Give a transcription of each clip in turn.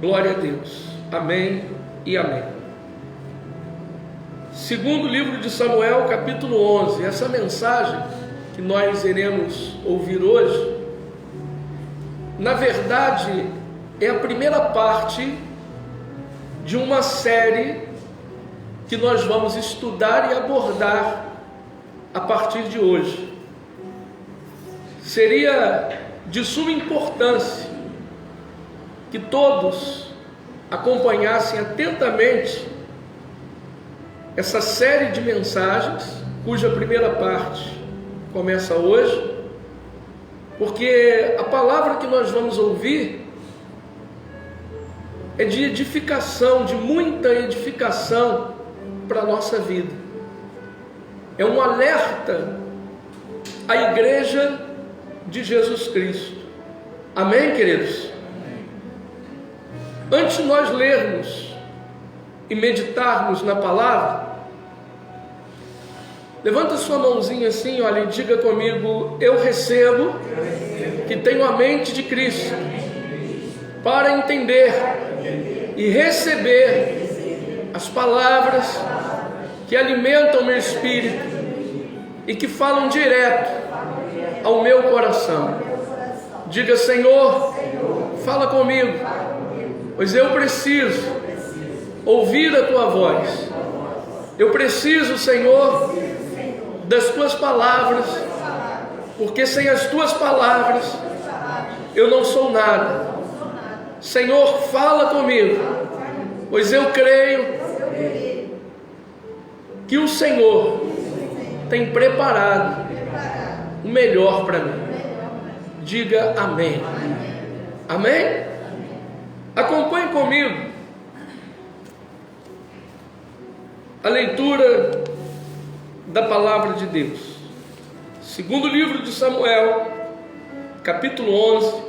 Glória a Deus. Amém e amém. Segundo livro de Samuel, capítulo 11. Essa mensagem que nós iremos ouvir hoje, na verdade, é a primeira parte de uma série que nós vamos estudar e abordar a partir de hoje. Seria de suma importância que todos acompanhassem atentamente essa série de mensagens, cuja primeira parte começa hoje, porque a palavra que nós vamos ouvir é de edificação, de muita edificação para a nossa vida. É um alerta à igreja de Jesus Cristo. Amém, queridos? Antes de nós lermos e meditarmos na palavra, levanta sua mãozinha assim, olha, e diga comigo: eu recebo que tenho a mente de Cristo para entender e receber as palavras que alimentam meu espírito e que falam direto ao meu coração. Diga: Senhor, fala comigo, pois eu preciso ouvir a tua voz. Eu preciso, Senhor, das tuas palavras, porque sem as tuas palavras eu não sou nada. Senhor, fala comigo, pois eu creio que o Senhor tem preparado o melhor para mim. Diga amém. Amém? Acompanhe comigo a leitura da palavra de Deus. Segundo livro de Samuel, capítulo 11,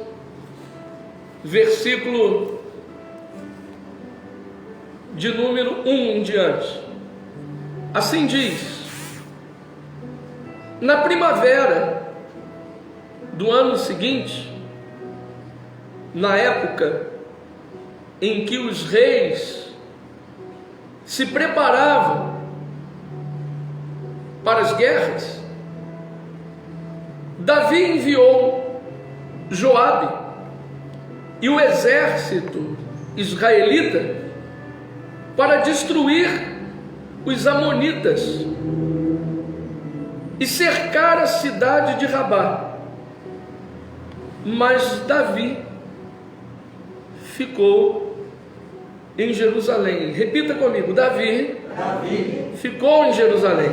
versículo de número 1 em diante. Assim diz: na primavera do ano seguinte, na época em que os reis se preparavam para as guerras, Davi enviou Joabe e o exército israelita para destruir os amonitas e cercar a cidade de Rabá. Mas Davi ficou em Jerusalém. Repita comigo: Davi ficou em Jerusalém.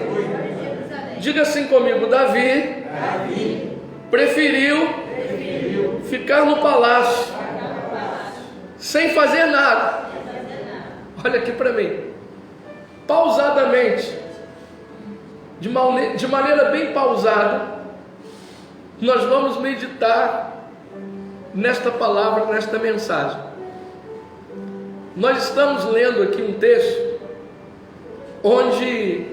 Diga assim comigo: Davi preferiu ficar no palácio sem fazer nada. Olha aqui para mim, pausadamente, de maneira bem pausada, nós vamos meditar nesta palavra, nesta mensagem. Nós estamos lendo aqui um texto onde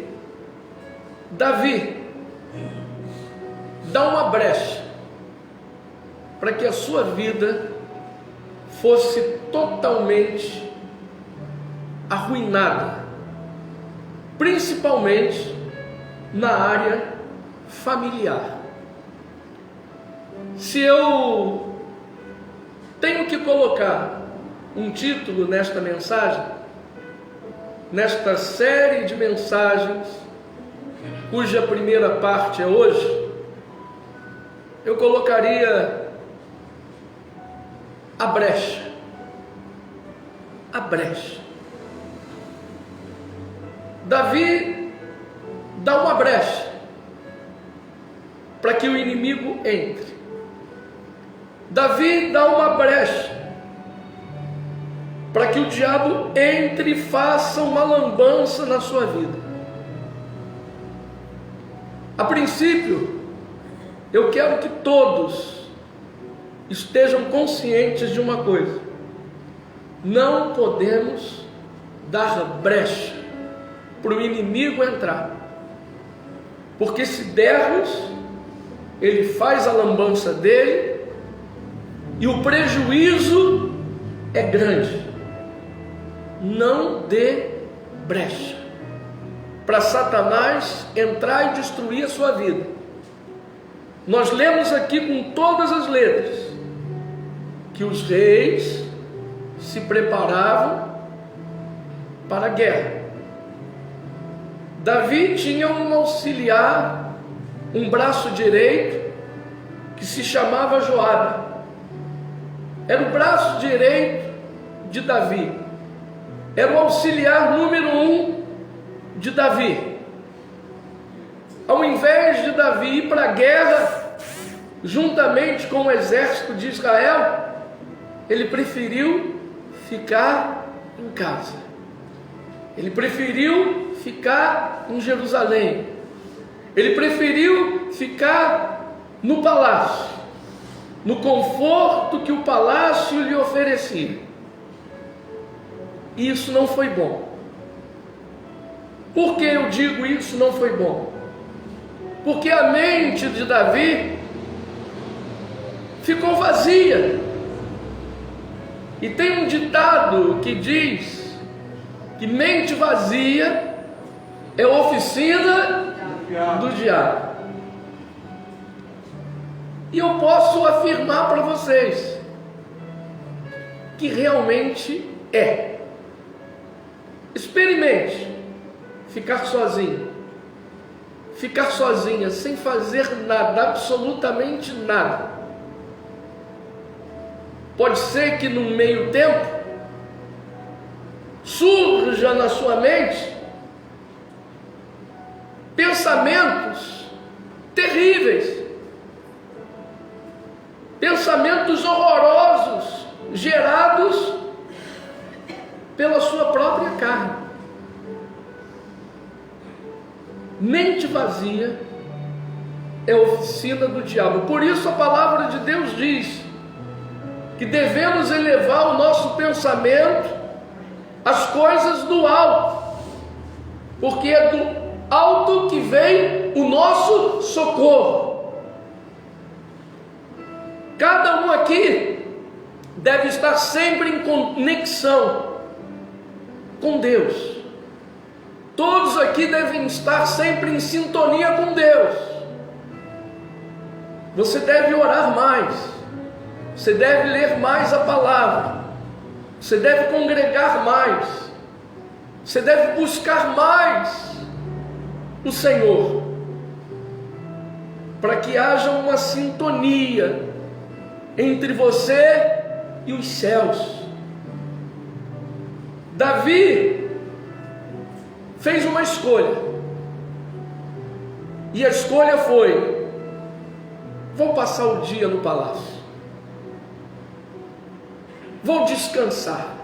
Davi dá uma brecha para que a sua vida fosse totalmente arruinada, principalmente na área familiar. Se eu tenho que colocar um título nesta mensagem, nesta série de mensagens, cuja primeira parte é hoje, eu colocaria a brecha. A brecha. Davi dá uma brecha para que o inimigo entre. Davi dá uma brecha para que o diabo entre e faça uma lambança na sua vida. A princípio, eu quero que todos estejam conscientes de uma coisa: não podemos dar brecha para o inimigo entrar, porque se dermos, ele faz a lambança dele, e o prejuízo é grande. Não dê brecha para Satanás entrar e destruir a sua vida. Nós lemos aqui com todas as letras que os reis se preparavam para a guerra. Davi tinha um auxiliar, um braço direito, que se chamava Joabe. Era o braço direito de Davi. Era o auxiliar número 1 de Davi. Ao invés de Davi ir para a guerra, juntamente com o exército de Israel, ele preferiu ficar em casa. Ele preferiu ficar em Jerusalém. Ele preferiu ficar no palácio, no conforto que o palácio lhe oferecia. E isso não foi bom. Por que eu digo isso não foi bom? Porque a mente de Davi ficou vazia. E tem um ditado que diz que mente vazia é oficina do diabo. E eu posso afirmar para vocês que realmente é. Experimente ficar sozinho, ficar sozinha, sem fazer nada, absolutamente nada. Pode ser que no meio tempo surja na sua mente pensamentos terríveis, pensamentos horrorosos, gerados pela sua própria carne. Mente vazia é oficina do diabo. Por isso a palavra de Deus diz que devemos elevar o nosso pensamento às coisas do alto, porque é do alto que vem o nosso socorro. Cada um aqui deve estar sempre em conexão com Deus. Todos aqui devem estar sempre em sintonia com Deus. Você deve orar mais, você deve ler mais a palavra, você deve congregar mais, você deve buscar mais o Senhor, para que haja uma sintonia entre você e os céus. Davi fez uma escolha, e a escolha foi: vou passar o dia no palácio, vou descansar.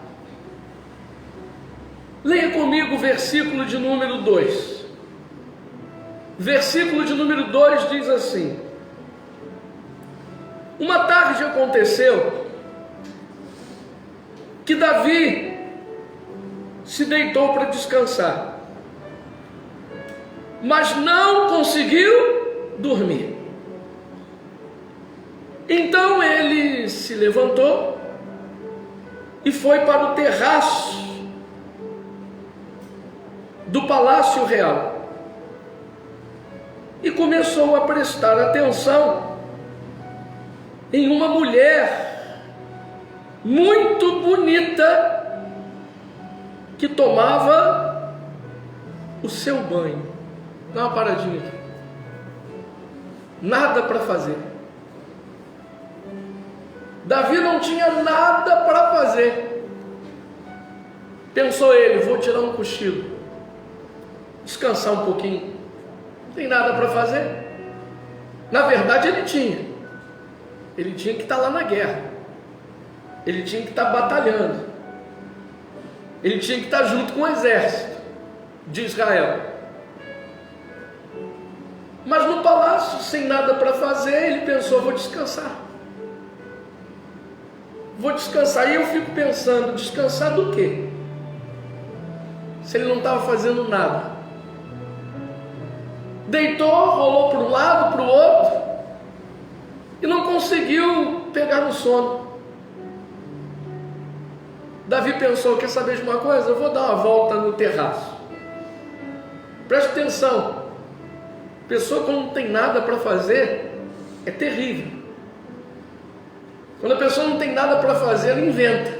Leia comigo o versículo de número 2. Versículo de número 2 diz assim: uma tarde aconteceu que Davi se deitou para descansar, mas não conseguiu dormir. Então ele se levantou e foi para o terraço do palácio real e começou a prestar atenção em uma mulher muito bonita que tomava o seu banho. Dá uma paradinha aqui. Nada para fazer. Davi não tinha nada para fazer. Pensou ele: vou tirar um cochilo, descansar um pouquinho. Não tem nada para fazer. Na verdade ele tinha que estar lá na guerra, ele tinha que estar batalhando, ele tinha que estar junto com o exército de Israel. Mas no palácio, sem nada para fazer, ele pensou: vou descansar. Vou descansar. E eu fico pensando: descansar do quê? Se ele não estava fazendo nada. Deitou, rolou para um lado, para o outro, e não conseguiu pegar no sono. Davi pensou, quer saber de uma coisa? Eu vou dar uma volta no terraço. Preste atenção, pessoa quando não tem nada para fazer, é terrível. Quando a pessoa não tem nada para fazer, ela inventa,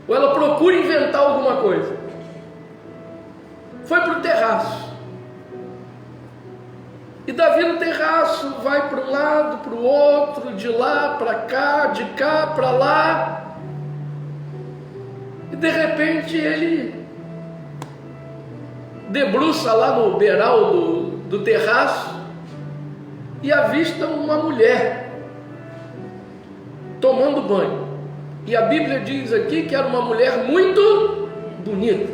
ou ela procura inventar alguma coisa. Foi para o terraço, e Davi no terraço vai para um lado, para o outro, de lá para cá, de cá para lá, e de repente ele debruça lá no beiral do terraço e avista uma mulher tomando banho. E a Bíblia diz aqui que era uma mulher muito bonita.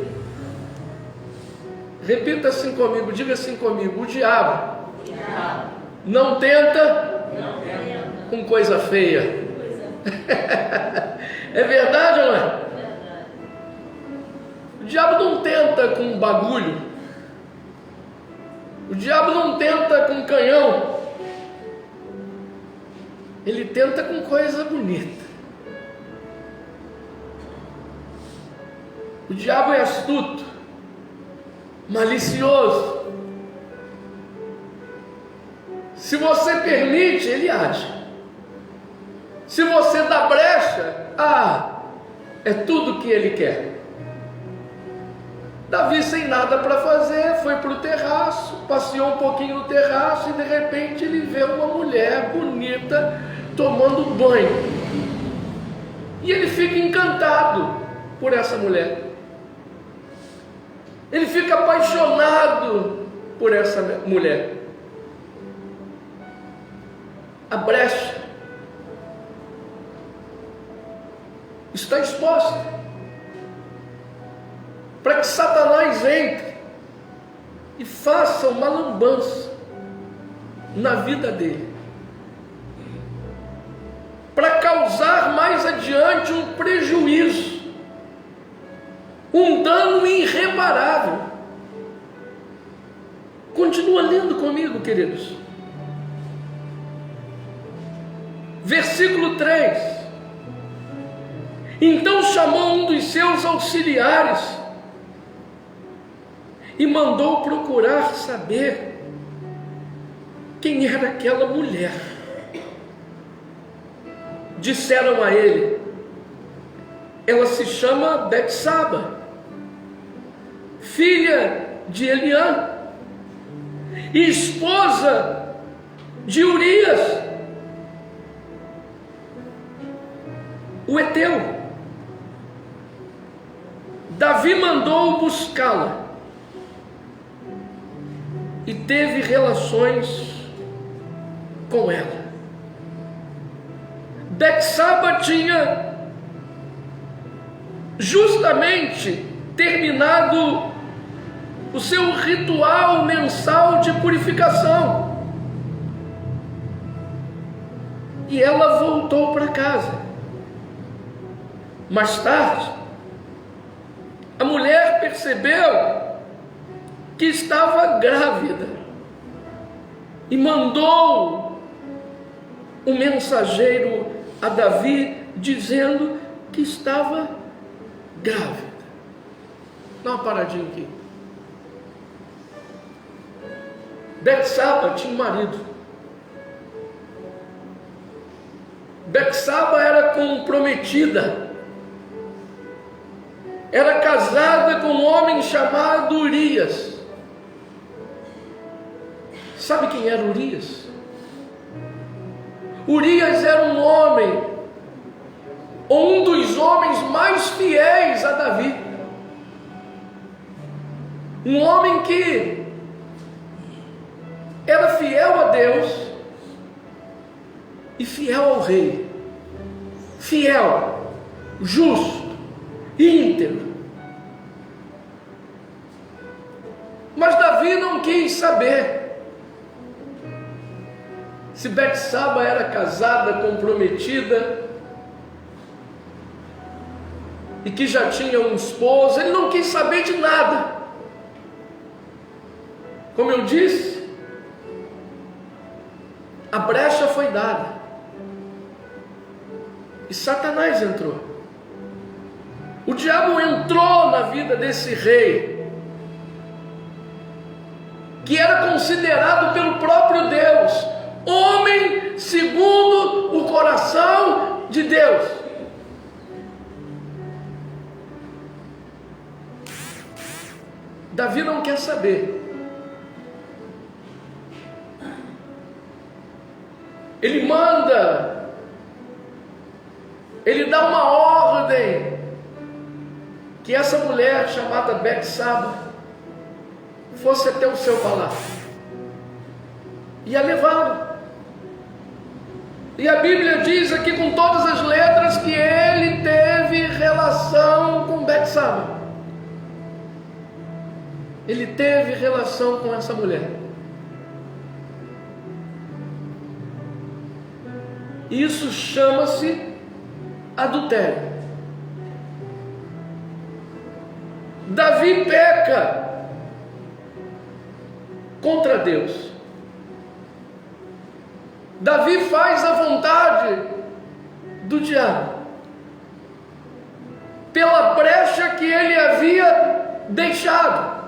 Repita assim comigo, diga assim comigo: o diabo não tenta com coisa feia. É verdade ou não é? O diabo não tenta com bagulho. O diabo não tenta com canhão. Ele tenta com coisa bonita. O diabo é astuto, malicioso. Se você permite, ele age. Se você dá brecha, é tudo que ele quer. Davi, sem nada para fazer, foi para o terraço, passeou um pouquinho no terraço e de repente ele vê uma mulher bonita tomando banho. E ele fica encantado por essa mulher. Ele fica apaixonado por essa mulher. A brecha está exposta para que Satanás entre e faça uma lambança na vida dele, para causar mais adiante um prejuízo, um dano irreparável. Continua lendo comigo, queridos. Versículo 3. Então chamou um dos seus auxiliares e mandou procurar saber quem era aquela mulher. Disseram a ele: ela se chama Betsaba, filha de Eliã e esposa de Urias, o heteu. Davi mandou buscá-la e teve relações com ela. Betsaba tinha justamente terminado o seu ritual mensal de purificação e ela voltou para casa. Mais tarde, a mulher percebeu que estava grávida e mandou um mensageiro a Davi dizendo que estava grávida. Dá uma paradinha aqui. Betsaba tinha um marido. Betsaba era comprometida. Era casada com um homem chamado Urias. Sabe quem era Urias? Urias era um homem, ou um dos homens mais fiéis a Davi. Um homem que era fiel a Deus e fiel ao rei. Fiel, justo, íntegro. Mas Davi não quis saber se Betsaba era casada, comprometida e que já tinha um esposo. Ele não quis saber de nada. Como eu disse, a brecha foi dada e Satanás entrou. O diabo entrou na vida desse rei, que era considerado pelo próprio Deus homem segundo o coração de Deus. Davi não quer saber. Ele manda, ele dá uma ordem que essa mulher chamada Betsaba fosse até o seu palácio, ia levá-lo. E a Bíblia diz aqui com todas as letras que ele teve relação com Betsaba. Ele teve relação com essa mulher. Isso chama-se adultério. Davi peca contra Deus. Davi faz a vontade do diabo, pela brecha que ele havia deixado.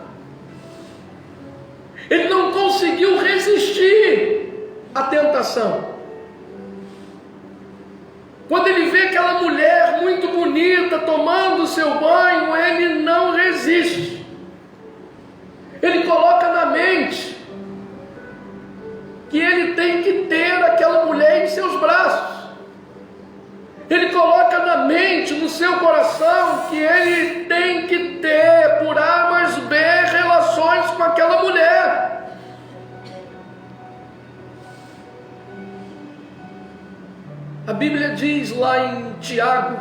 Ele não conseguiu resistir à tentação. Quando ele vê aquela mulher muito bonita tomando o seu banho, ele não resiste. Ele coloca na mente que ele tem que ter aquela mulher em seus braços. Ele coloca na mente, no seu coração, que ele tem que ter, por A mais B, relações com aquela mulher. A Bíblia diz lá em Tiago,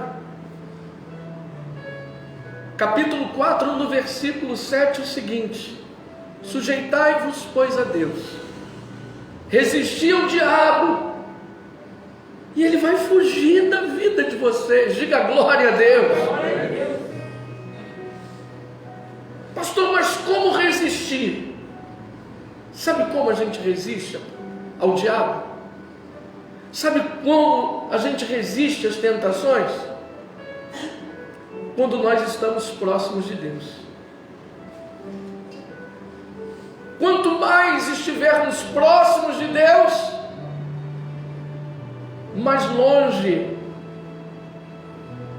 capítulo 4, no versículo 7, o seguinte: sujeitai-vos, pois, a Deus, resisti ao diabo, e ele vai fugir da vida de vocês. Diga glória a Deus. Pastor, mas como resistir? Sabe como a gente resiste ao diabo? Sabe como a gente resiste às tentações? Quando nós estamos próximos de Deus. Quanto mais estivermos próximos de Deus, mais longe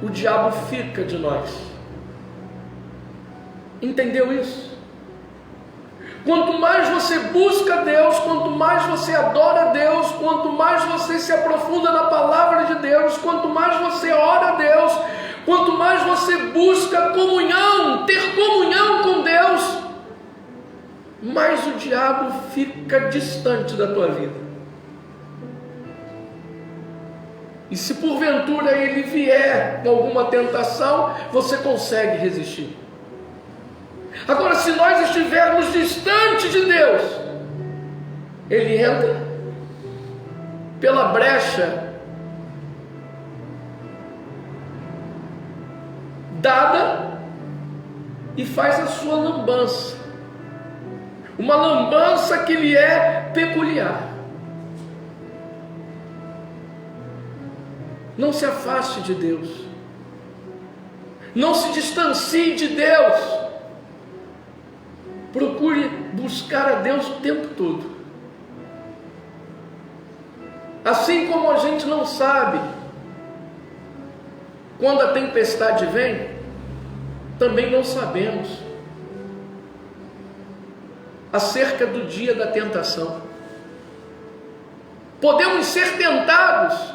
o diabo fica de nós. Entendeu isso? Quanto mais você busca Deus, quanto mais você adora Deus, quanto mais você se aprofunda na palavra de Deus, quanto mais você ora a Deus, quanto mais você busca comunhão, ter comunhão com Deus, mais o diabo fica distante da tua vida. E se porventura ele vier com alguma tentação, você consegue resistir. Agora, se nós estivermos distante de Deus, ele entra pela brecha dada e faz a sua lambança, uma lambança que lhe é peculiar. Não se afaste de Deus, não se distancie de Deus. Procure buscar a Deus o tempo todo. Assim como a gente não sabe quando a tempestade vem, também não sabemos acerca do dia da tentação. Podemos ser tentados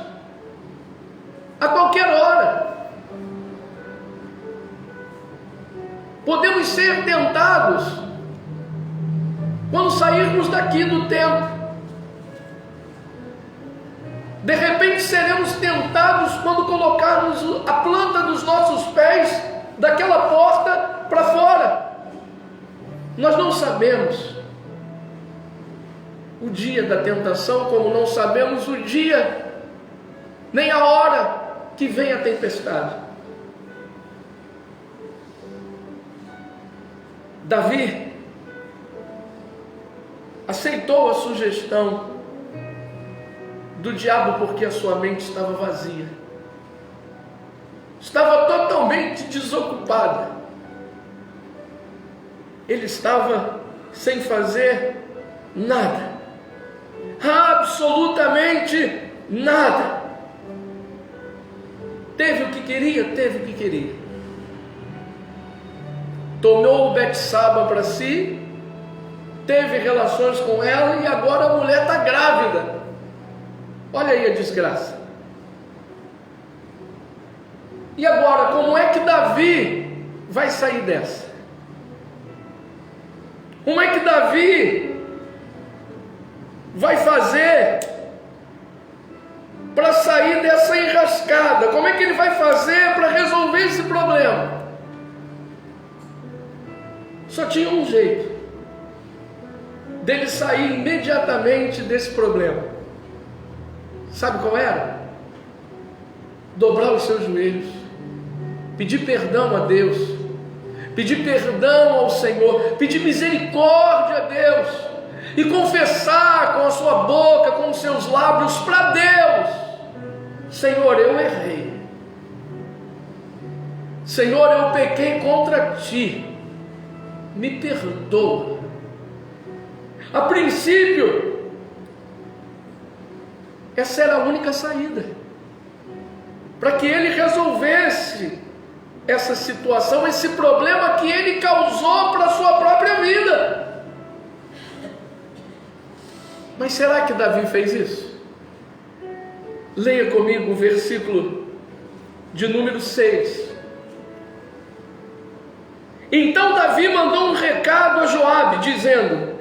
a qualquer hora. Podemos ser tentados quando sairmos daqui do templo. De repente seremos tentados quando colocarmos a planta dos nossos pés daquela porta para fora. Nós não sabemos o dia da tentação, como não sabemos o dia, nem a hora que vem a tempestade. Davi aceitou a sugestão do diabo porque a sua mente estava vazia, estava totalmente totalmente desocupada. Ele estava sem fazer nada, absolutamente nada. Teve o que queria, teve o que queria. Tomou Betsaba para si, teve relações com ela e agora a mulher está grávida. Olha aí a desgraça. E agora, como é que Davi vai sair dessa? Como é que Davi vai fazer para sair dessa enrascada? Como é que ele vai fazer para resolver esse problema? Só tinha um jeito dele sair imediatamente desse problema. Sabe qual era? Dobrar os seus joelhos, pedir perdão a Deus, pedir perdão ao Senhor, pedir misericórdia a Deus e confessar com a sua boca, com os seus lábios para Deus: Senhor, eu errei. Senhor, eu pequei contra ti. Me perdoa. A princípio, essa era a única saída para que ele resolvesse essa situação, esse problema que ele causou para a sua própria vida. Mas será que Davi fez isso? Leia comigo o versículo de número 6. Então Davi mandou um recado a Joabe, dizendo: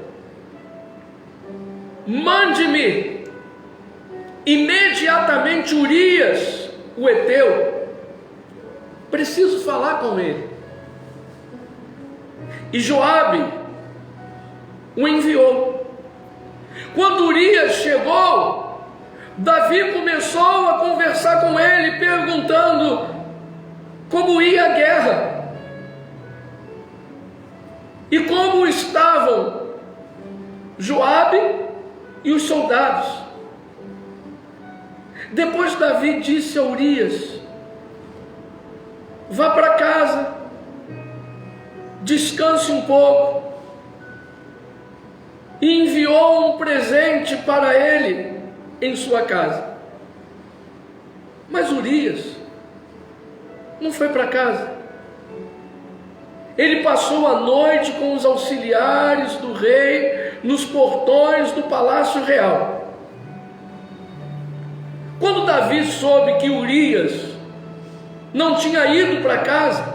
mande-me imediatamente Urias, o heteu, preciso falar com ele. E Joabe o enviou. Quando Urias chegou, Davi começou a conversar com ele, perguntando como ia a guerra e como estavam Joabe e os soldados. Depois Davi disse a Urias: vá para casa, descanse um pouco. E enviou um presente para ele em sua casa. Mas Urias não foi para casa. Ele passou a noite com os auxiliares do rei nos portões do palácio real. Quando Davi soube que Urias não tinha ido para casa,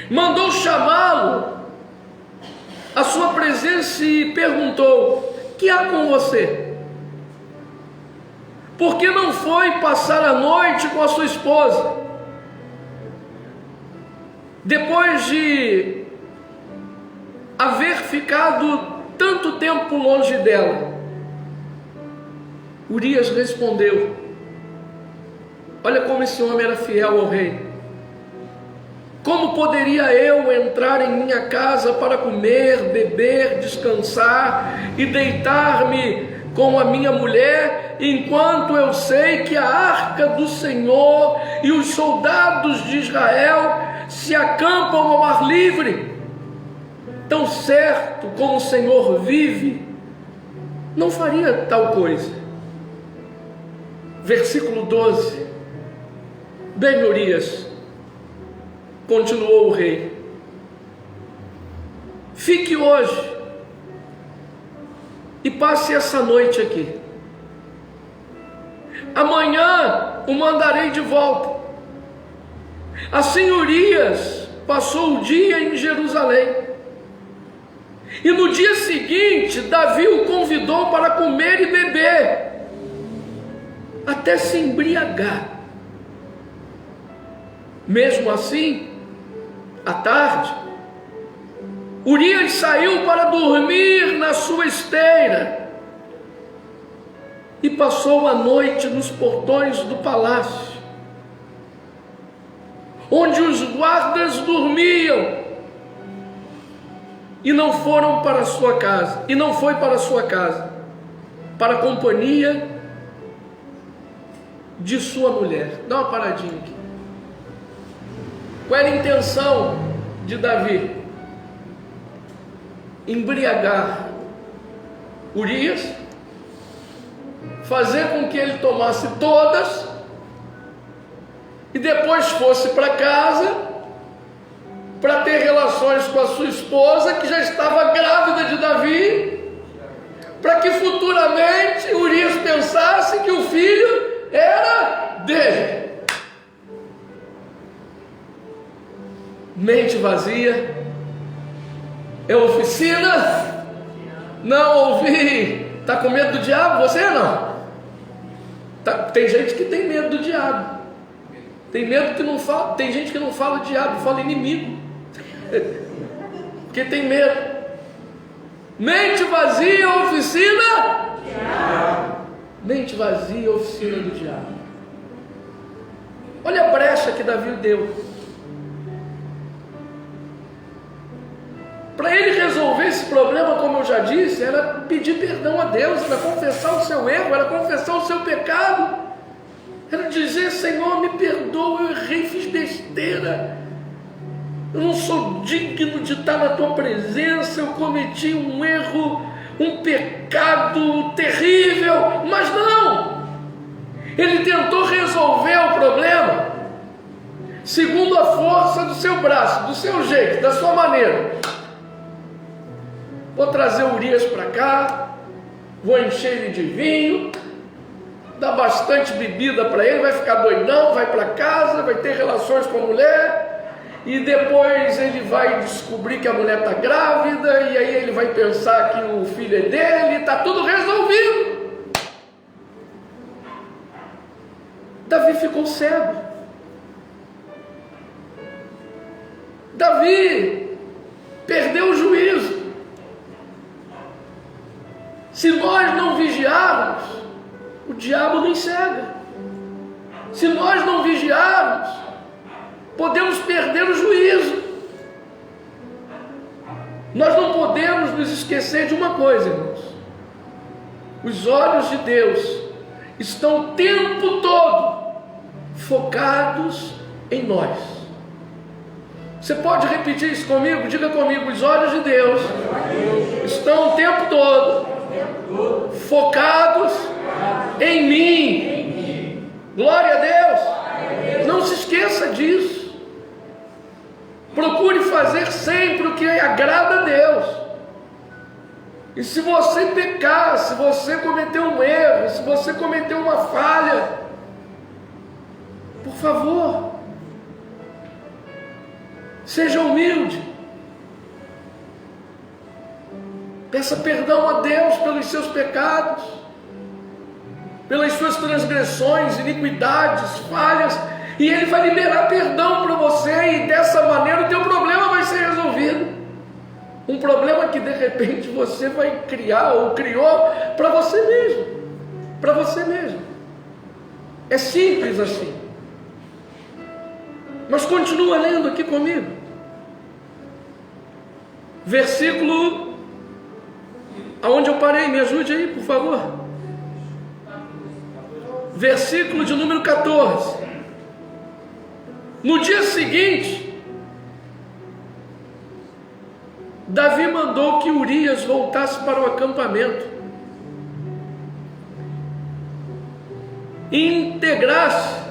mandou chamá-lo à sua presença e perguntou: que há com você? Por que não foi passar a noite com a sua esposa? Depois de haver ficado tanto tempo longe dela. Urias respondeu: olha como esse homem era fiel ao rei. Como poderia eu entrar em minha casa para comer, beber, descansar e deitar-me com a minha mulher, enquanto eu sei que a arca do Senhor e os soldados de Israel se acampam ao ar livre? Tão certo como o Senhor vive, não faria tal coisa. Versículo 12. Bem, Urias, continuou o rei, fique hoje e passe essa noite aqui. Amanhã o mandarei de volta. Assim Urias passou o dia em Jerusalém. E no dia seguinte, Davi o convidou para comer e beber, até se embriagar. Mesmo assim, à tarde, Urias saiu para dormir na sua esteira e passou a noite nos portões do palácio, onde os guardas dormiam, e não foram para sua casa, e não foi para sua casa, para a companhia de sua mulher. Dá uma paradinha aqui. Qual era a intenção de Davi? Embriagar Urias, fazer com que ele tomasse todas e depois fosse para casa para ter relações com a sua esposa, que já estava grávida de Davi, para que futuramente Urias pensasse que o filho era dele. Mente vazia, é oficina. Não ouvi. Está com medo do diabo? Você não? Tem gente que tem medo do diabo. Tem medo que não fala. Tem gente que não fala diabo, fala inimigo. Porque tem medo. Mente vazia, oficina. Mente vazia, oficina do diabo. Olha a brecha que Davi deu. Para ele resolver esse problema, como eu já disse, era pedir perdão a Deus, era confessar o seu erro, era confessar o seu pecado, era dizer: Senhor, me perdoa, eu errei, fiz besteira, eu não sou digno de estar na tua presença, eu cometi um erro, um pecado terrível. Mas não, ele tentou resolver o problema segundo a força do seu braço, do seu jeito, da sua maneira. Vou trazer Urias para cá, vou encher ele de vinho, dar bastante bebida para ele, vai ficar doidão, vai para casa, vai ter relações com a mulher, e depois ele vai descobrir que a mulher está grávida, e aí ele vai pensar que o filho é dele, está tudo resolvido. Davi ficou cego. Davi perdeu o juízo. Se nós não vigiarmos, o diabo nos cega. Se nós não vigiarmos, podemos perder o juízo. Nós não podemos nos esquecer de uma coisa, irmãos: os olhos de Deus estão o tempo todo focados em nós. Você pode repetir isso comigo? Diga comigo: os olhos de Deus estão o tempo todo focados em mim. Glória a Deus. Não se esqueça disso. Procure fazer sempre o que agrada a Deus. E se você pecar, se você cometer um erro, se você cometer uma falha, por favor, seja humilde. Peça perdão a Deus pelos seus pecados, pelas suas transgressões, iniquidades, falhas, e Ele vai liberar perdão para você, e dessa maneira o teu problema vai ser resolvido. Um problema que de repente você vai criar ou criou para você mesmo. Para você mesmo. É simples assim. Mas continua lendo aqui comigo. Versículo aonde eu parei, me ajude aí, por favor. Versículo de número 14. No dia seguinte, Davi mandou que Urias voltasse para o acampamento e integrasse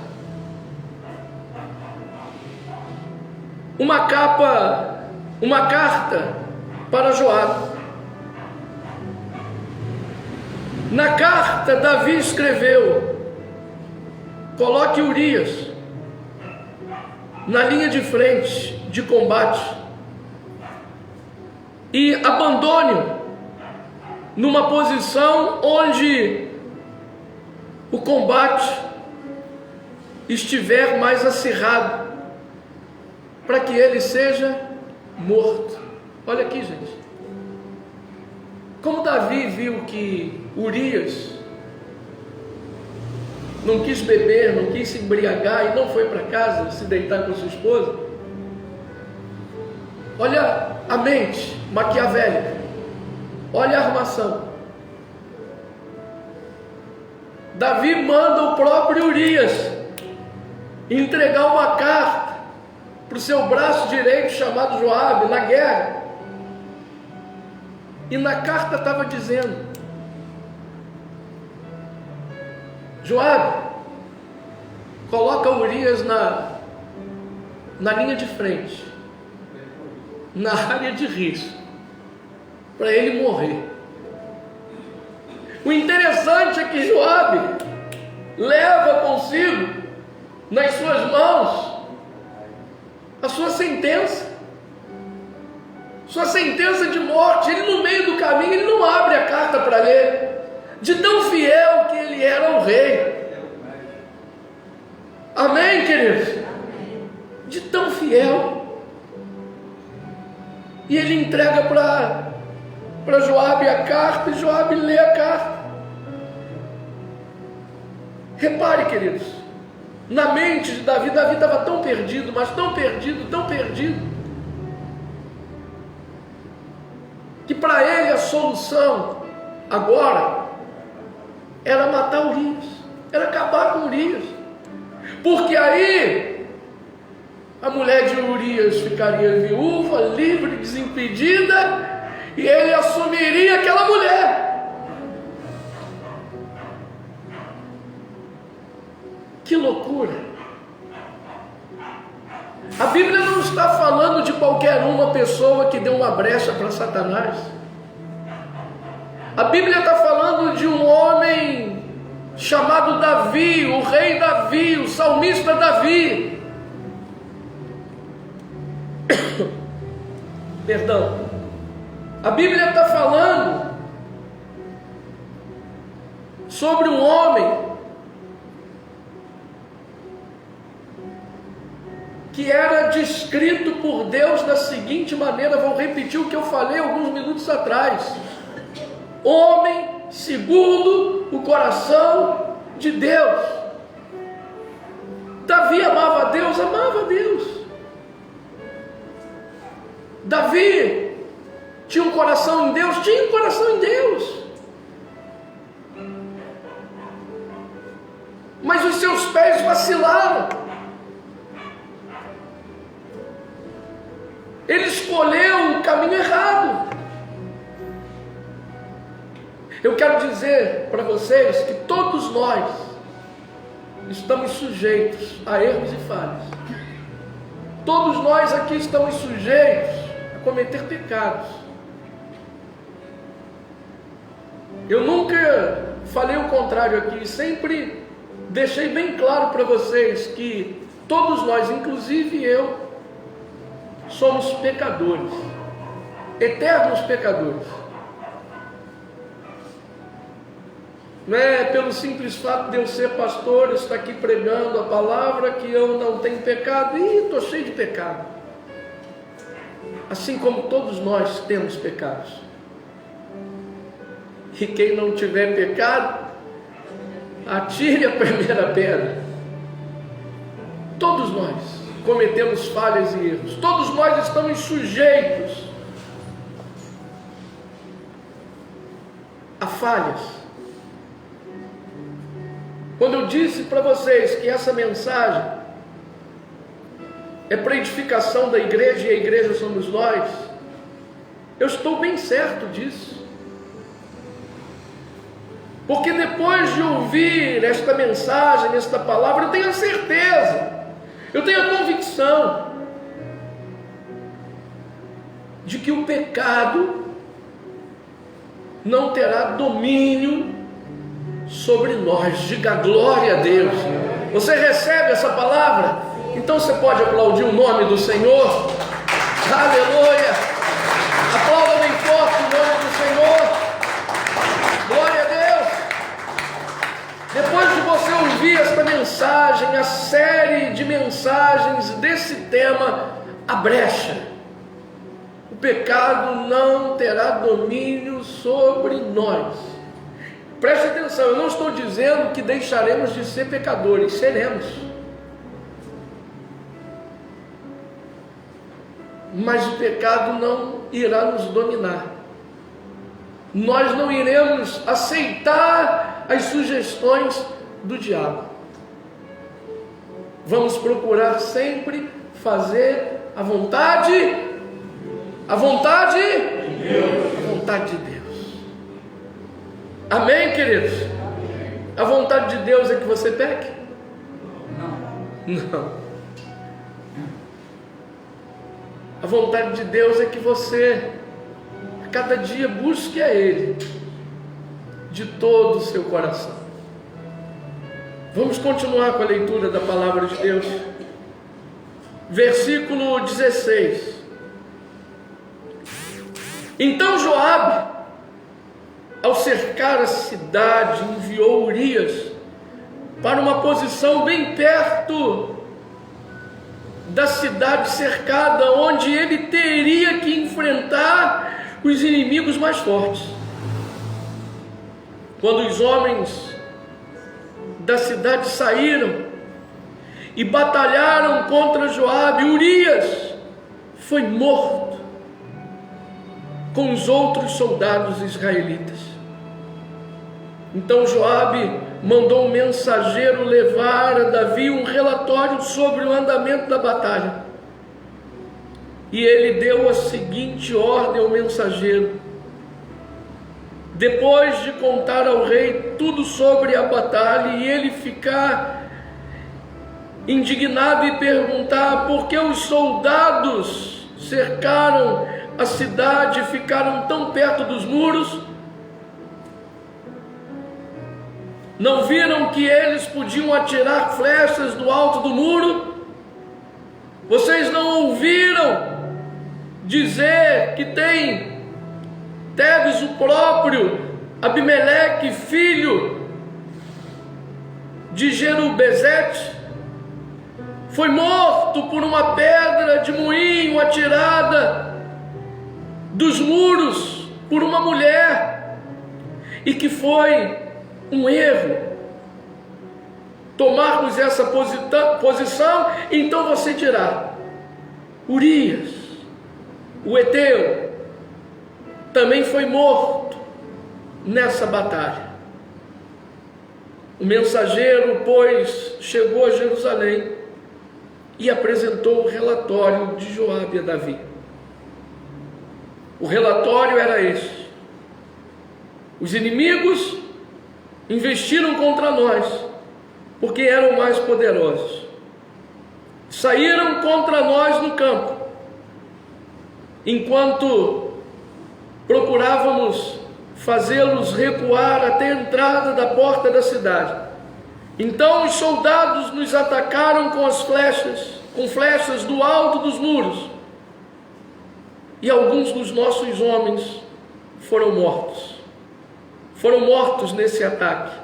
uma carta para Joabe. Na carta, Davi escreveu: coloque Urias na linha de frente de combate e abandone-o numa posição onde o combate estiver mais acirrado, para que ele seja morto. Olha aqui, gente. Como Davi viu que Urias não quis beber, não quis se embriagar e não foi para casa se deitar com sua esposa, olha a mente maquiavélica, olha a armação. Davi manda o próprio Urias entregar uma carta para o seu braço direito chamado Joabe na guerra. E na carta estava dizendo: Joabe, coloca Urias na linha de frente, na área de risco, para ele morrer. O interessante é que Joabe leva consigo nas suas mãos a sua sentença de morte. Ele, no meio do caminho, ele não abre a carta para ler, de tão fiel que ele era ao rei. Amém, queridos? De tão fiel. E ele entrega para Joabe a carta, e Joabe lê a carta. Repare, queridos, na mente de Davi estava tão perdido, mas tão perdido, que para ele a solução agora era matar Urias, era acabar com Urias, porque aí a mulher de Urias ficaria viúva, livre, desimpedida, e ele assumiria aquela mulher. Que loucura! A Bíblia não está falando de qualquer uma pessoa que deu uma brecha para Satanás. A Bíblia está falando de um homem chamado Davi, o rei Davi, o salmista Davi. Perdão. A Bíblia está falando sobre um homem que era descrito por Deus da seguinte maneira. Vou repetir o que eu falei alguns minutos atrás: homem segundo o coração de Deus. Davi amava a Deus, Davi tinha um coração em Deus, mas os seus pés vacilaram. Ele escolheu o caminho errado. Eu quero dizer para vocês que todos nós estamos sujeitos a erros e falhas. Todos nós aqui estamos sujeitos a cometer pecados. Eu nunca falei o contrário aqui, sempre deixei bem claro para vocês que todos nós, inclusive eu, somos pecadores, eternos pecadores. Não é pelo simples fato de eu ser pastor, estar aqui pregando a palavra, que eu não tenho pecado. Estou cheio de pecado. Assim como todos nós temos pecados. E quem não tiver pecado, atire a primeira pedra. Todos nós cometemos falhas e erros. Todos nós estamos sujeitos a falhas. Quando eu disse para vocês que essa mensagem é para edificação da igreja, e a igreja somos nós, eu estou bem certo disso. Porque depois de ouvir esta mensagem, esta palavra, eu tenho a certeza, eu tenho a convicção de que o pecado não terá domínio sobre nós. Diga glória a Deus. Você recebe essa palavra? Então você pode aplaudir o nome do Senhor. Aleluia. Aplauda bem forte o nome do Senhor. Glória a Deus. Depois de você ouvir esta mensagem, a série de mensagens desse tema, a brecha, o pecado não terá domínio sobre nós. Preste atenção, eu não estou dizendo que deixaremos de ser pecadores, seremos. Mas o pecado não irá nos dominar. Nós não iremos aceitar as sugestões do diabo. Vamos procurar sempre fazer a vontade de Deus. Amém, queridos? A vontade de Deus é que você peque? Não. A vontade de Deus é que você, a cada dia, busque a Ele de todo o seu coração. Vamos continuar com a leitura da palavra de Deus. Versículo 16. Então Joabe, ao cercar a cidade, enviou Urias para uma posição bem perto da cidade cercada, onde ele teria que enfrentar os inimigos mais fortes. Quando os homens da cidade saíram e batalharam contra Joabe, Urias foi morto com os outros soldados israelitas. Então Joabe mandou um mensageiro levar a Davi um relatório sobre o andamento da batalha. E ele deu a seguinte ordem ao mensageiro: depois de contar ao rei tudo sobre a batalha e ele ficar indignado e perguntar por que os soldados cercaram a cidade e ficaram tão perto dos muros, não viram que eles podiam atirar flechas do alto do muro? Vocês não ouviram dizer que tem Tebes, o próprio Abimeleque, filho de Jerubezete, foi morto por uma pedra de moinho atirada dos muros por uma mulher, e que foi um erro tomarmos essa posição? Então você dirá: Urias, o heteu, também foi morto nessa batalha. O mensageiro, pois, chegou a Jerusalém e apresentou o relatório de Joabe a Davi. O relatório era este: os inimigos investiram contra nós, porque eram mais poderosos. Saíram contra nós no campo, enquanto procurávamos fazê-los recuar até a entrada da porta da cidade. Então os soldados nos atacaram com flechas do alto dos muros, e alguns dos nossos homens foram mortos nesse ataque.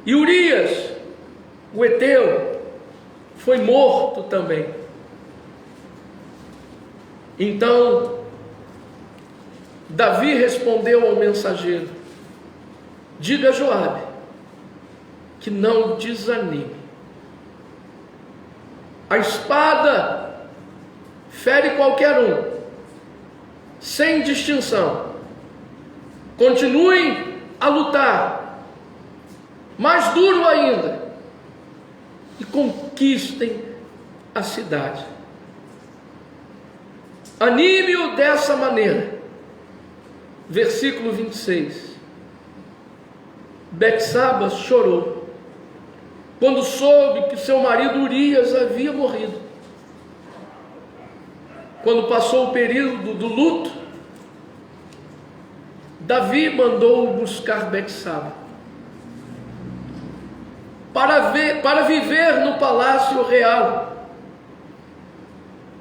E Urias, o heteu, foi morto também. Então Davi respondeu ao mensageiro: diga a Joabe que não desanime. A espada fere qualquer um, sem distinção. Continuem a lutar, mais duro ainda, e conquistem a cidade. Anime-o dessa maneira. Versículo 26. Betsaba chorou quando soube que seu marido Urias havia morrido. Quando passou o período do luto, Davi mandou buscar Betsaba para viver no palácio real,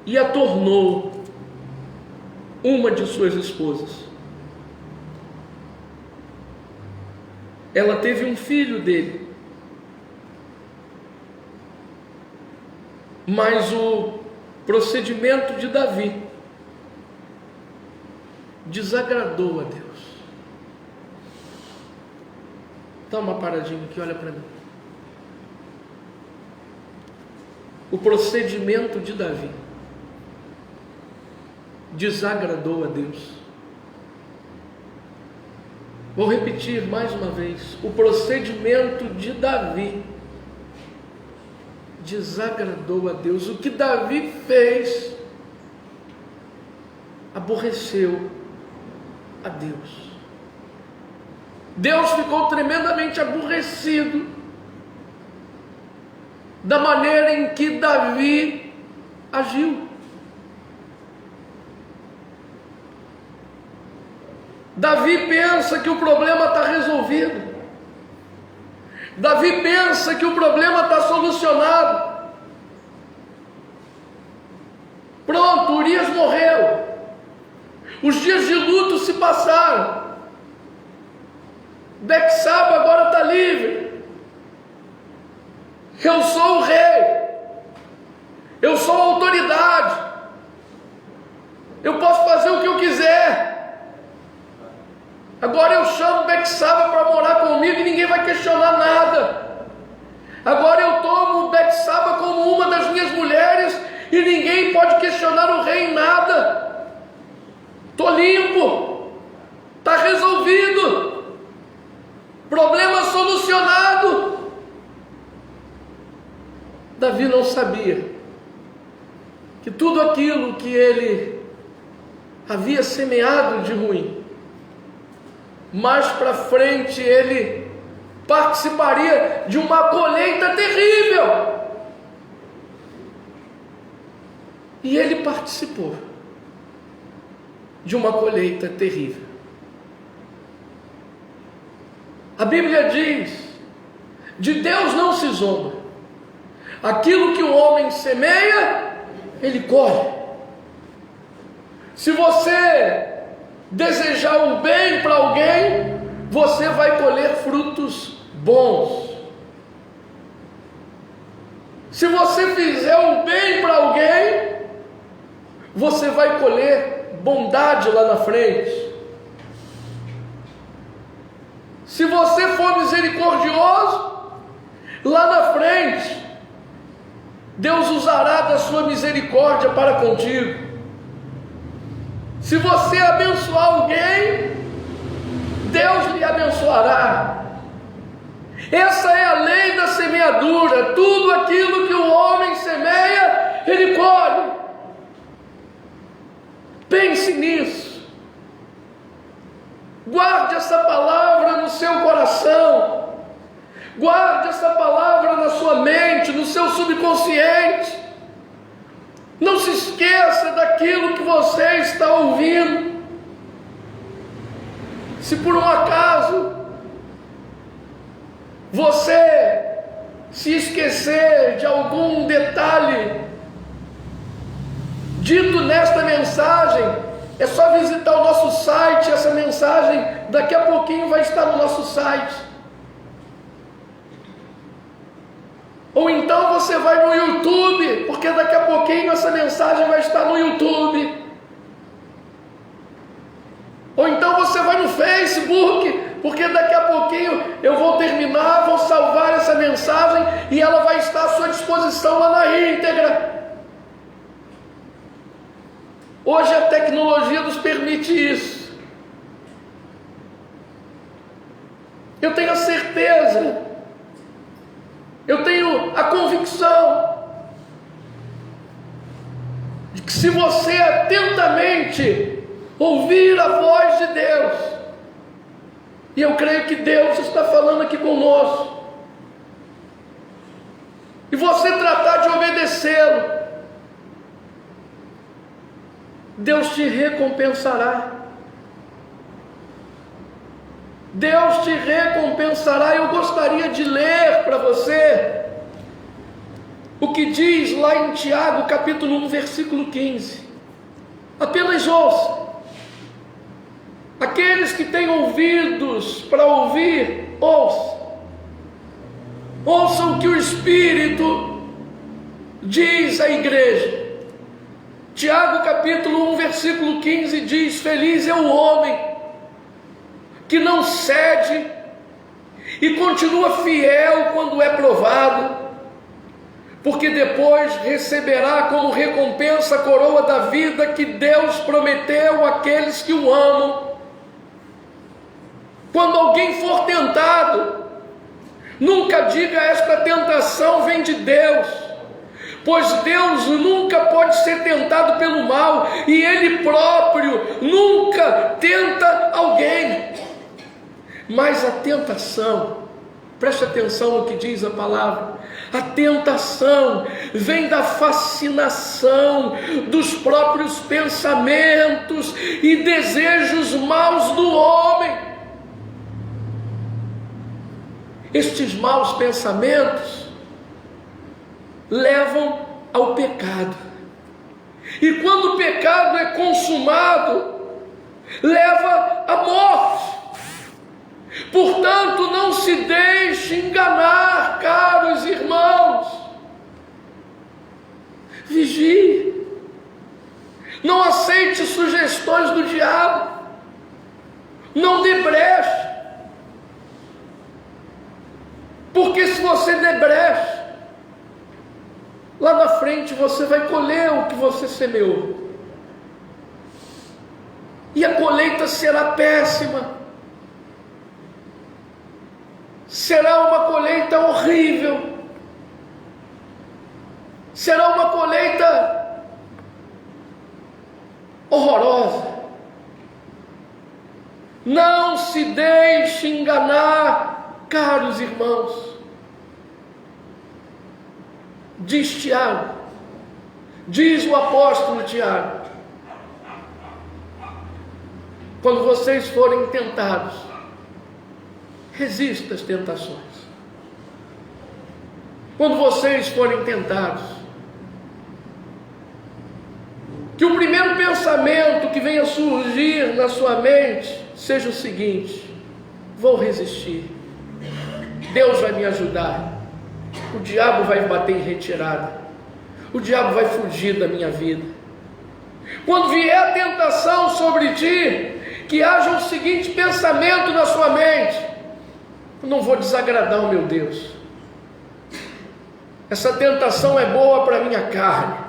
e a tornou uma de suas esposas. Ela teve um filho dele, mas o procedimento de Davi desagradou a Deus. Dá uma paradinha aqui, olha para mim. O procedimento de Davi desagradou a Deus. Vou repetir mais uma vez: o procedimento de Davi desagradou a Deus. O que Davi fez aborreceu a Deus. Deus ficou tremendamente aborrecido da maneira em que Davi agiu. Davi pensa que o problema está resolvido. Davi pensa que o problema está solucionado. Pronto, Urias morreu. Os dias de luto se passaram. Betsaba agora está livre. Eu sou o rei. Eu sou a autoridade. Eu posso fazer o que eu quiser. Agora eu chamo Betsaba para morar comigo e ninguém vai questionar nada. Agora eu tomo Betsaba como uma das minhas mulheres e ninguém pode questionar o rei em nada. Estou limpo. Está resolvido. Problema solucionado. Davi não sabia que tudo aquilo que ele havia semeado de ruim, mais para frente ele participaria de uma colheita terrível. E ele participou de uma colheita terrível. A Bíblia diz: de Deus não se zomba. Aquilo que o homem semeia, ele colhe. Se você desejar o bem para alguém, você vai colher frutos bons. Se você fizer o bem para alguém, você vai colher bondade lá na frente. Se você for misericordioso, lá na frente, Deus usará da sua misericórdia para contigo. Se você abençoar alguém, Deus lhe abençoará. Essa é a lei da semeadura. Tudo aquilo que o homem semeia, ele colhe. Pense nisso. Guarde essa palavra no seu coração. Guarde essa palavra na sua mente, no seu subconsciente. Não se esqueça daquilo que você está ouvindo. Se por um acaso você se esquecer de algum detalhe dito nesta mensagem, é só visitar o nosso site. Essa mensagem daqui a pouquinho vai estar no nosso site. Ou então você vai no YouTube, porque daqui a pouquinho essa mensagem vai estar no YouTube. Ou então você vai no Facebook, porque daqui a pouquinho eu vou terminar, vou salvar essa mensagem e ela vai estar à sua disposição lá na íntegra. Hoje a tecnologia nos permite isso. Eu tenho a certeza, eu tenho a convicção de que se você atentamente ouvir a voz de Deus, e eu creio que Deus está falando aqui conosco, e você tratar de obedecê-lo, Deus te recompensará. Deus te recompensará. Eu gostaria de ler para você o que diz lá em Tiago, capítulo 1, versículo 15. Apenas ouça. Aqueles que têm ouvidos para ouvir, ouçam. Ouçam o que o Espírito diz à igreja. Tiago capítulo 1, versículo 15 diz: feliz é o homem que não cede e continua fiel quando é provado, porque depois receberá como recompensa a coroa da vida que Deus prometeu àqueles que o amam. Quando alguém for tentado, nunca diga: esta tentação vem de Deus. pois Deus nunca pode ser tentado pelo mal, e Ele próprio nunca tenta alguém. Mas a tentação, preste atenção no que diz a palavra, a tentação vem da fascinação dos próprios pensamentos e desejos maus do homem. Estes maus pensamentos levam ao pecado, e quando o pecado é consumado, leva à morte. Portanto, não se deixe enganar, caros irmãos. Vigie. Não aceite sugestões do diabo. Não dê brecha. Porque se você der brecha, lá na frente você vai colher o que você semeou. E a colheita será péssima. Será uma colheita horrível. Será uma colheita horrorosa. Não se deixe enganar, caros irmãos. Diz Tiago, diz o apóstolo Tiago: quando vocês forem tentados, resista às tentações. Quando vocês forem tentados, que o primeiro pensamento que venha surgir na sua mente seja o seguinte: vou resistir, Deus vai me ajudar, o diabo vai me bater em retirada, o diabo vai fugir da minha vida. Quando vier a tentação sobre ti, que haja o seguinte pensamento na sua mente: eu não vou desagradar o meu Deus. Essa tentação é boa para a minha carne.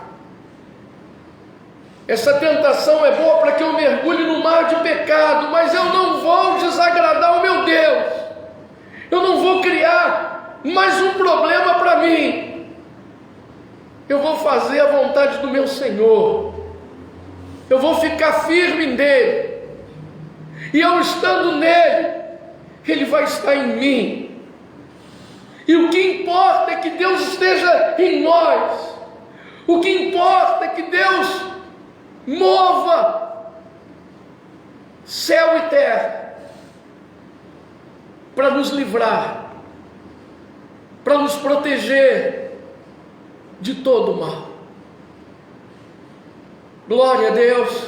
Essa tentação é boa para que eu mergulhe no mar de pecado, mas eu não vou desagradar o meu Deus. Eu não vou criar mais um problema para mim. Eu vou fazer a vontade do meu Senhor. Eu vou ficar firme nele. E eu estando nele, Ele vai estar em mim. E o que importa é que Deus esteja em nós. O que importa é que Deus mova céu e terra para nos livrar, para nos proteger de todo o mal. Glória a Deus.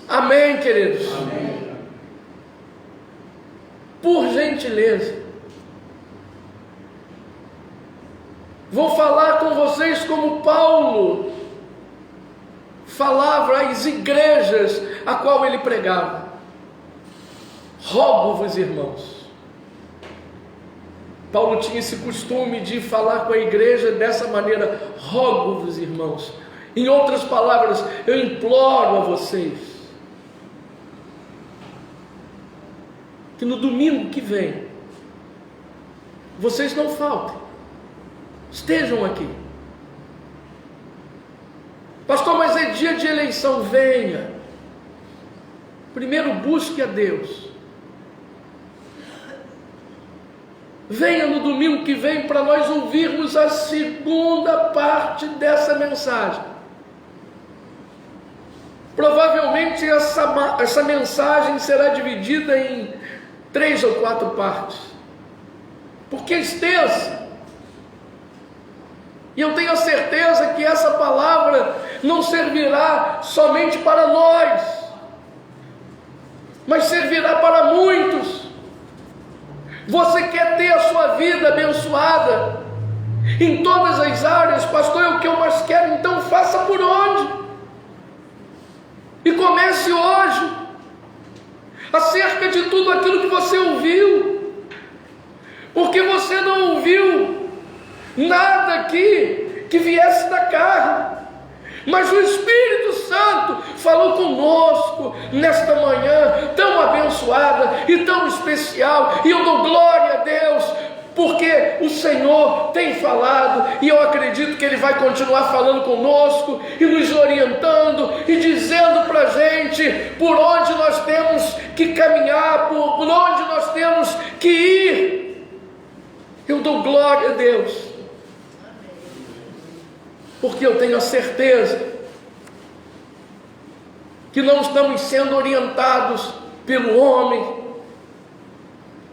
Amém, queridos. Amém. Por gentileza, vou falar com vocês como Paulo falava às igrejas a qual ele pregava. Rogo-vos, irmãos. Paulo tinha esse costume de falar com a igreja dessa maneira: rogo-vos, irmãos. Em outras palavras, eu imploro a vocês que no domingo que vem vocês não faltem, estejam aqui. Pastor, mas é dia de eleição. Venha. Primeiro busque a Deus. Venha no domingo que vem para nós ouvirmos a segunda parte dessa mensagem. Provavelmente essa mensagem será dividida em 3 ou 4 partes, porque é extensa. E eu tenho a certeza que essa palavra não servirá somente para nós, mas servirá para muitos. Você quer ter a sua vida abençoada em todas as áreas? Pastor, é o que eu mais quero. Então faça por onde? E comece hoje, acerca de tudo aquilo que você ouviu, porque você não ouviu nada aqui que viesse da carne, mas o Espírito Santo falou conosco nesta manhã tão abençoada e tão especial, e eu dou glória a Deus porque o Senhor tem falado, e eu acredito que Ele vai continuar falando conosco, e nos orientando, e dizendo para a gente por onde nós temos que caminhar, por onde nós temos que ir. Eu dou glória a Deus, porque eu tenho a certeza que não estamos sendo orientados pelo homem,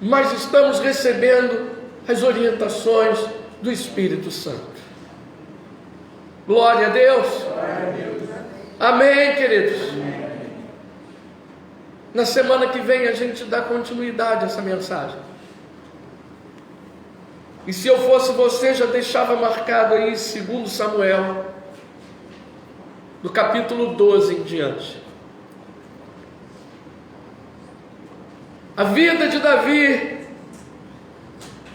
mas estamos recebendo as orientações do Espírito Santo. Glória a Deus. Amém, queridos. Na semana que vem a gente dá continuidade a essa mensagem. E se eu fosse você, já deixava marcado aí 2 Samuel, do capítulo 12 em diante. A vida de Davi,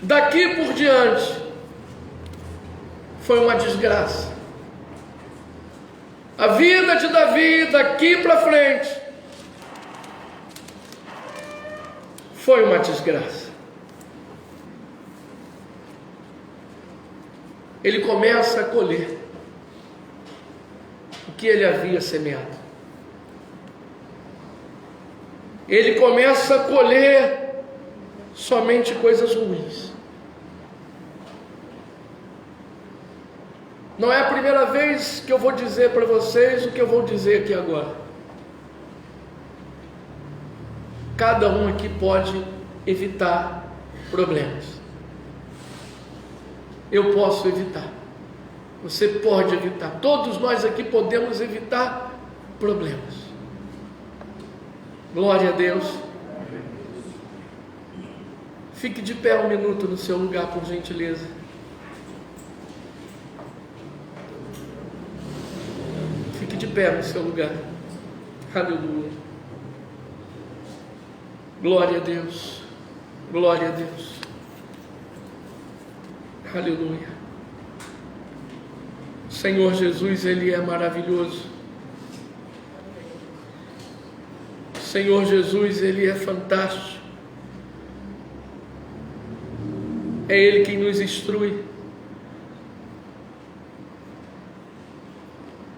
daqui por diante, foi uma desgraça. A vida de Davi, daqui para frente, foi uma desgraça. Ele começa a colher o que ele havia semeado. Ele começa a colher somente coisas ruins. Não é a primeira vez que eu vou dizer para vocês o que eu vou dizer aqui agora. Cada um aqui pode evitar problemas. Eu posso evitar. Você pode evitar. Todos nós aqui podemos evitar problemas. Glória a Deus. Fique de pé um minuto no seu lugar, por gentileza. Fique de pé no seu lugar. Aleluia. Glória a Deus. Glória a Deus. Aleluia. O Senhor Jesus, Ele é maravilhoso. Senhor Jesus, Ele é fantástico. É Ele quem nos instrui.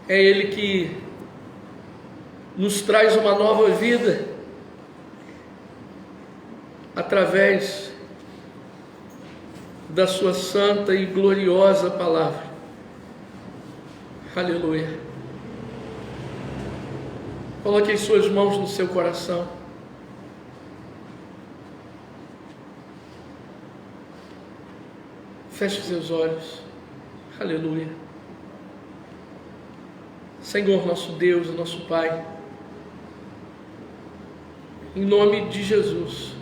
É Ele que nos traz uma nova vida através da sua santa e gloriosa palavra. Aleluia. Coloque as suas mãos no seu coração. Feche seus olhos. Aleluia. Senhor, nosso Deus, nosso Pai, em nome de Jesus,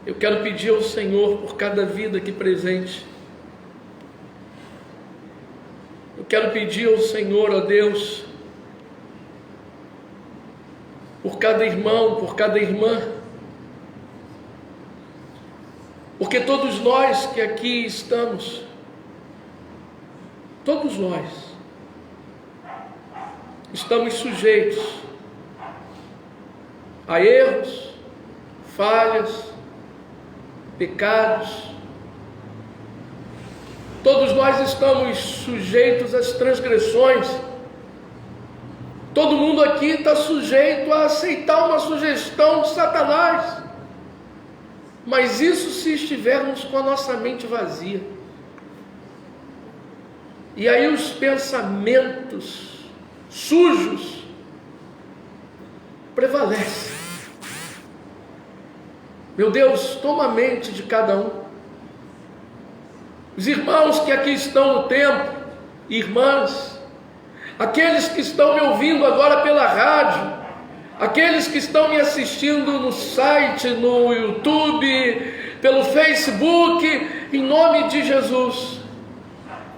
eu quero pedir ao Senhor por cada vida aqui presente. Eu quero pedir ao Senhor, ó Deus, por cada irmão, por cada irmã, porque todos nós que aqui estamos, todos nós, estamos sujeitos a erros, falhas, pecados. Todos nós estamos sujeitos às transgressões. Todo mundo aqui está sujeito a aceitar uma sugestão de Satanás. Mas isso se estivermos com a nossa mente vazia. E aí os pensamentos sujos prevalecem. Meu Deus, toma a mente de cada um. Os irmãos que aqui estão no templo, irmãs, aqueles que estão me ouvindo agora pela rádio, aqueles que estão me assistindo no site, no YouTube, pelo Facebook, em nome de Jesus,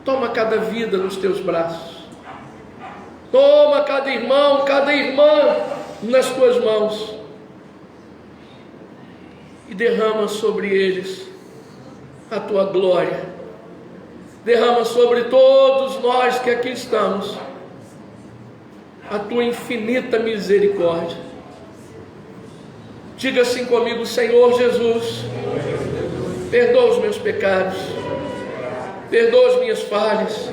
toma cada vida nos teus braços. Toma cada irmão, cada irmã nas tuas mãos e derrama sobre eles a tua glória. Derrama sobre todos nós que aqui estamos a tua infinita misericórdia. Diga assim comigo: Senhor Jesus, perdoa os meus pecados, perdoa as minhas falhas.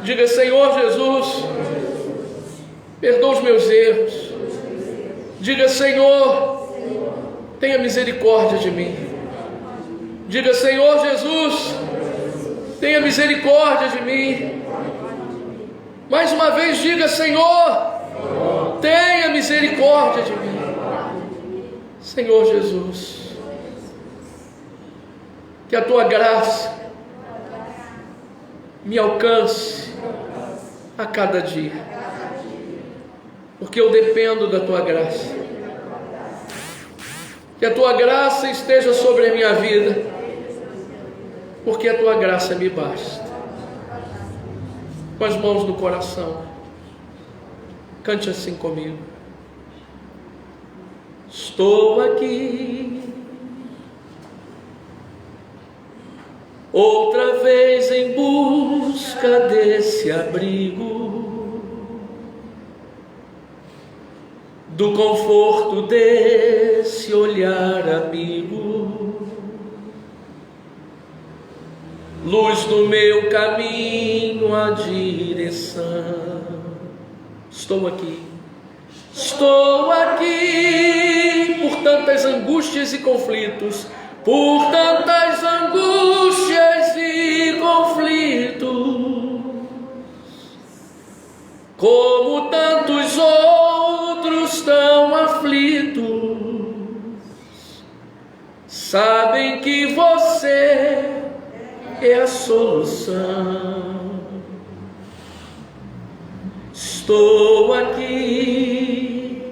Diga: Senhor Jesus, perdoa os meus erros. Diga: Senhor, tenha misericórdia de mim. Diga: Senhor Jesus, tenha misericórdia de mim. Mais uma vez diga: Senhor, tenha misericórdia de mim. Senhor Jesus, que a tua graça me alcance a cada dia, porque eu dependo da tua graça. Que a tua graça esteja sobre a minha vida, porque a tua graça me basta. Com as mãos no coração, cante assim comigo. Estou aqui outra vez em busca desse abrigo, do conforto desse olhar amigo, luz no meu caminho, a direção. Estou aqui por tantas angústias e conflitos, por tantas angústias e conflitos, como tantos outros tão aflitos, sabem que você é a solução. Estou aqui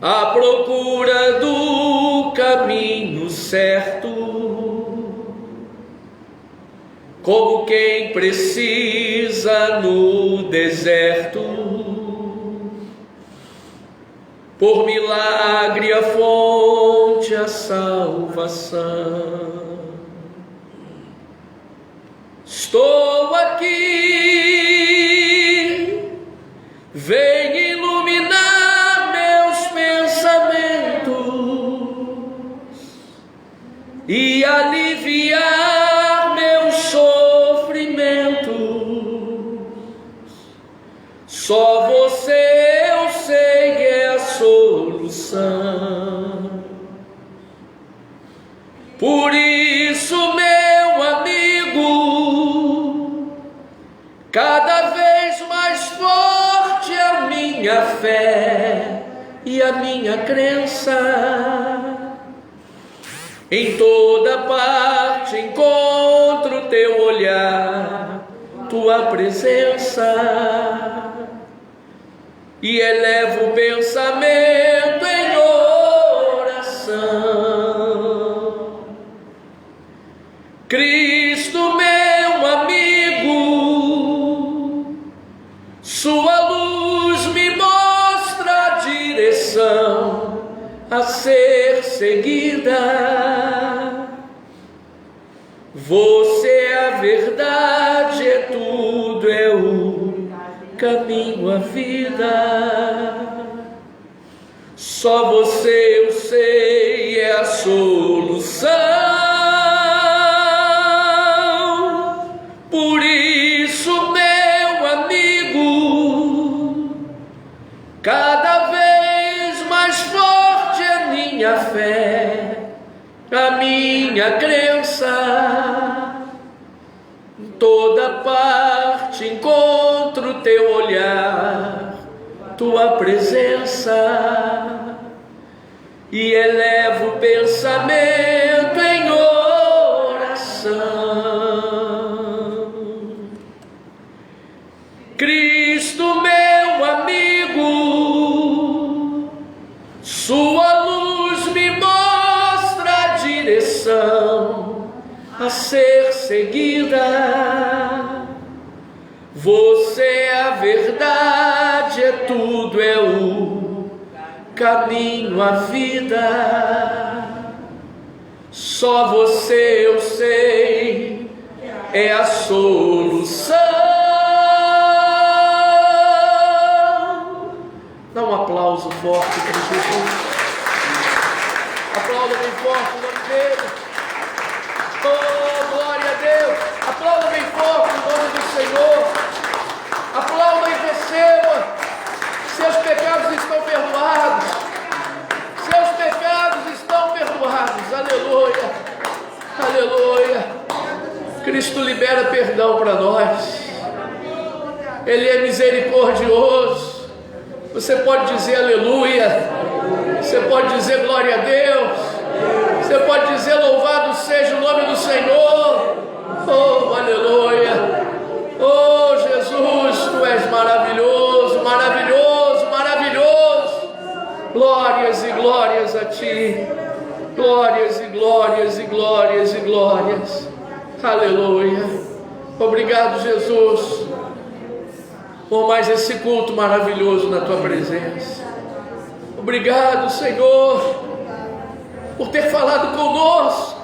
à procura do caminho certo, como quem precisa no deserto, por milagre a fonte, a salvação. Estou aqui, vem iluminar meus pensamentos e aliviar meus sofrimentos. Só você, eu sei, é a solução. Por isso, meu amigo, cada vez mais forte a minha fé e a minha crença. Em toda parte encontro teu olhar, tua presença, e elevo o pensamento em oração. Cristo, meu amigo, sua luz me mostra a direção a ser seguida. Você é a verdade, é tudo, é o caminho, a vida. Só você, eu sei, é a solução. Por isso, meu amigo, cada vez mais forte a minha fé, a minha crença. Em toda parte encontro teu olhar, tua presença, e elevo o pensamento em oração. Cristo, meu amigo, sua luz me mostra a direção a ser seguida. Você é a verdade, é tudo, é o caminho, a vida. Só você, eu sei, é a solução. Dá um aplauso forte para Jesus. Aplausos. Aplauda bem forte o nome dele. Oh, glória a Deus. Aplauda bem forte o nome do Senhor. Aplauda e receba. Seus pecados estão perdoados. Seus pecados estão perdoados. Aleluia. Aleluia. Cristo libera perdão para nós. Ele é misericordioso. Você pode dizer aleluia. Você pode dizer glória a Deus. Você pode dizer louvado seja o nome do Senhor. Oh, aleluia. Oh, Jesus, tu és maravilhoso, maravilhoso, maravilhoso. Glórias e glórias a ti. Glórias e glórias e glórias e glórias. Aleluia. Obrigado, Jesus, por mais esse culto maravilhoso na tua presença. Obrigado, Senhor, por ter falado conosco.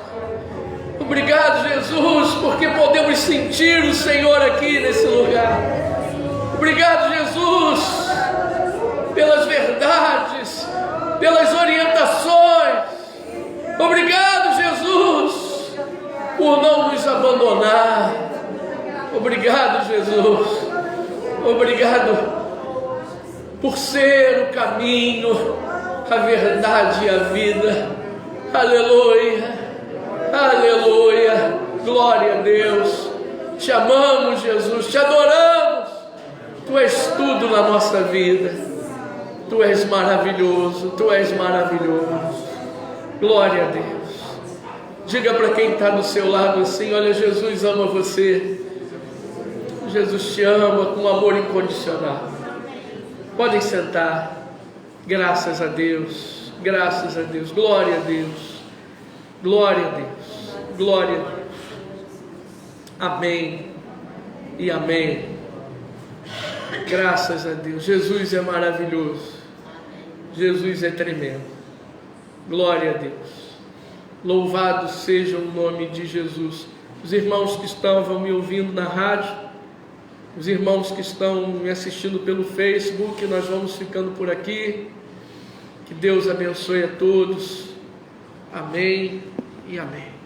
Obrigado, Jesus, porque podemos sentir o Senhor aqui nesse lugar. Obrigado, Jesus, pelas verdades, pelas orientações. Obrigado, Jesus, por não nos abandonar. Obrigado, Jesus. Obrigado por ser o caminho, a verdade e a vida. Aleluia, aleluia, glória a Deus. Te amamos, Jesus, te adoramos. Tu és tudo na nossa vida. Tu és maravilhoso, tu és maravilhoso. Glória a Deus. Diga para quem está do seu lado assim: olha, Jesus ama você. Jesus te ama com amor incondicional. Podem sentar. Graças a Deus, graças a Deus, glória a Deus, glória a Deus, glória a Deus. Amém e amém. Graças a Deus. Jesus é maravilhoso. Jesus é tremendo. Glória a Deus. Louvado seja o nome de Jesus. Os irmãos que estavam me ouvindo na rádio, os irmãos que estão me assistindo pelo Facebook, nós vamos ficando por aqui. Que Deus abençoe a todos. Amém e amém.